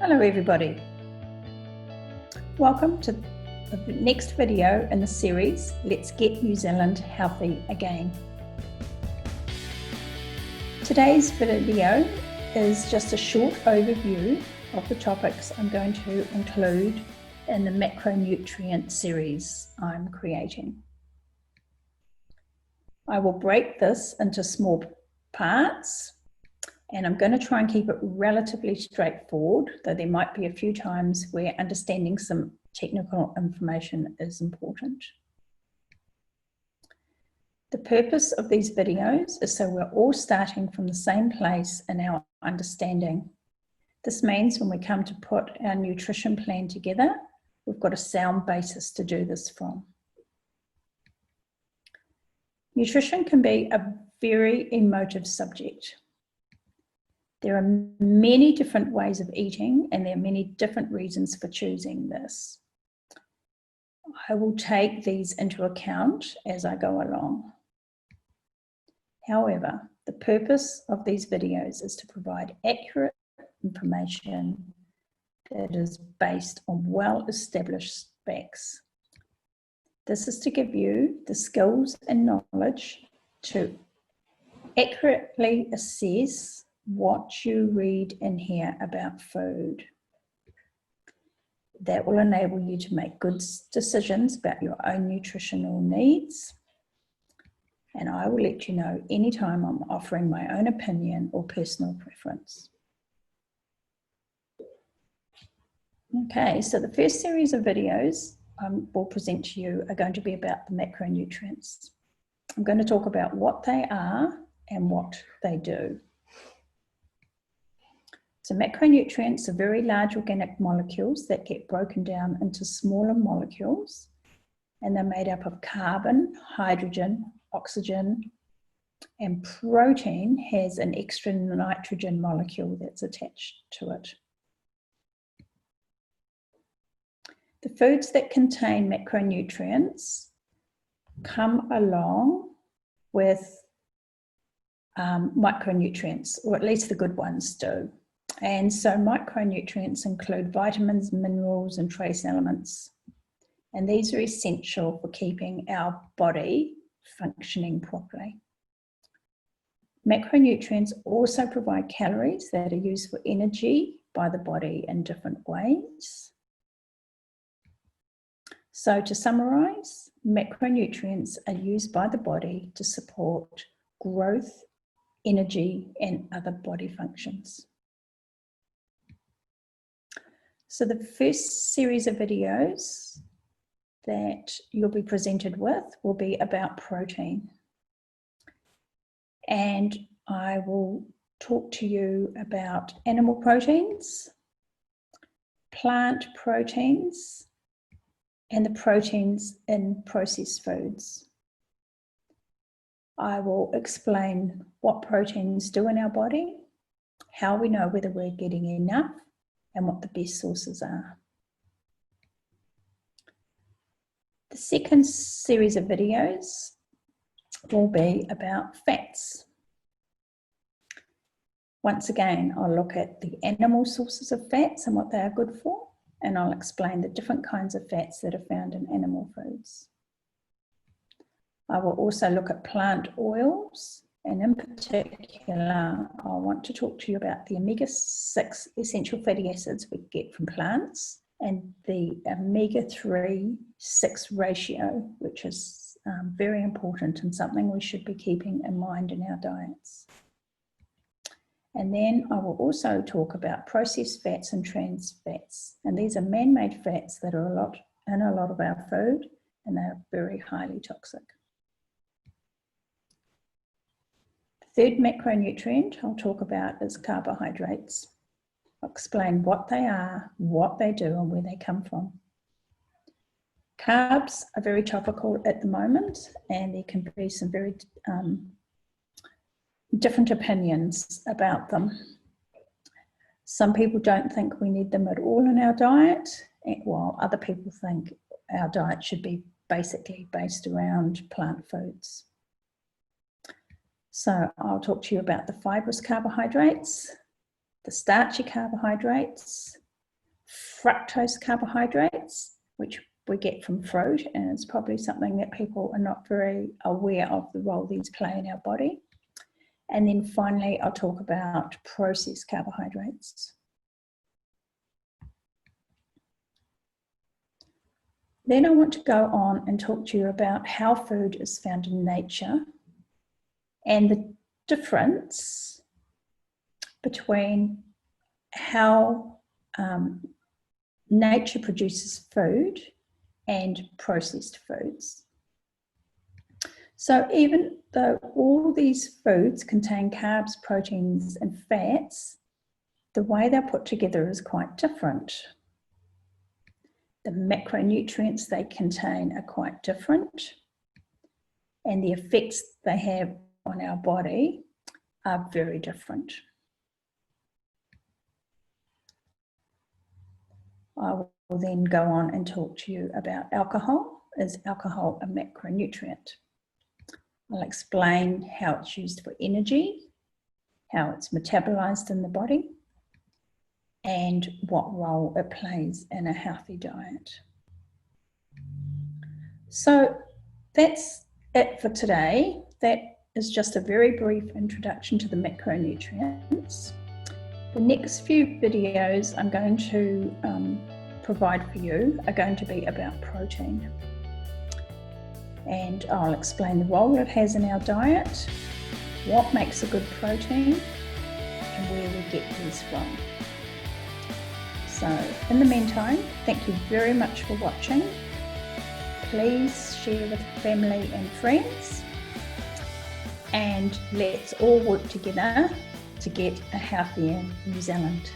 Hello everybody. Welcome to the next video in the series, Let's Get New Zealand Healthy Again. Today's video is just a short overview of the topics I'm going to include in the macronutrient series I'm creating. I will break this into small parts, and I'm going to try and keep it relatively straightforward, though there might be a few times where understanding some technical information is important. The purpose of these videos is so we're all starting from the same place in our understanding. This means when we come to put our nutrition plan together, we've got a sound basis to do this from. Nutrition can be a very emotive subject. There are many different ways of eating, and there are many different reasons for choosing this. I will take these into account as I go along. However, the purpose of these videos is to provide accurate information that is based on well-established facts. This is to give you the skills and knowledge to accurately assess what you read and hear about food. That will enable you to make good decisions about your own nutritional needs. And I will let you know anytime I'm offering my own opinion or personal preference. Okay, so the first series of videos I will present to you are going to be about the macronutrients. I'm going to talk about what they are and what they do. So macronutrients are very large organic molecules that get broken down into smaller molecules, and they're made up of carbon, hydrogen, oxygen, and protein has an extra nitrogen molecule that's attached to it. The foods that contain macronutrients come along with micronutrients, or at least the good ones do. And so micronutrients include vitamins, minerals, and trace elements. And these are essential for keeping our body functioning properly. Macronutrients also provide calories that are used for energy by the body in different ways. So to summarize, macronutrients are used by the body to support growth, energy, and other body functions. So the first series of videos that you'll be presented with will be about protein. And I will talk to you about animal proteins, plant proteins, and the proteins in processed foods. I will explain what proteins do in our body, how we know whether we're getting enough, and what the best sources are. The second series of videos will be about fats. Once again, I'll look at the animal sources of fats and what they are good for, and I'll explain the different kinds of fats that are found in animal foods. I will also look at plant oils, and in particular, I want to talk to you about the omega-6 essential fatty acids we get from plants and the omega-3-6 ratio, which is very important and something we should be keeping in mind in our diets. And then I will also talk about processed fats and trans fats. And these are man-made fats that are in a lot of our food, and they're very highly toxic. Third macronutrient I'll talk about is carbohydrates. I'll explain what they are, what they do, and where they come from. Carbs are very topical at the moment, and there can be some very different opinions about them. Some people don't think we need them at all in our diet, while other people think our diet should be basically based around plant foods. So I'll talk to you about the fibrous carbohydrates, the starchy carbohydrates, fructose carbohydrates, which we get from fruit, and it's probably something that people are not very aware of the role these play in our body. And then finally, I'll talk about processed carbohydrates. Then I want to go on and talk to you about how food is found in nature and the difference between how nature produces food and processed foods. So even though all these foods contain carbs, proteins, and fats, the way they're put together is quite different. The macronutrients they contain are quite different, and the effects they have on our body are very different. I will then go on and talk to you about alcohol. Is alcohol a macronutrient? I'll explain how it's used for energy, how it's metabolized in the body, and what role it plays in a healthy diet. So that's it for today. That is just a very brief introduction to the macronutrients. The next few videos I'm going to provide for you are going to be about protein. And I'll explain the role it has in our diet, what makes a good protein, and where we get these from. So in the meantime, thank you very much for watching. Please share with family and friends, and let's all work together to get a healthier New Zealand.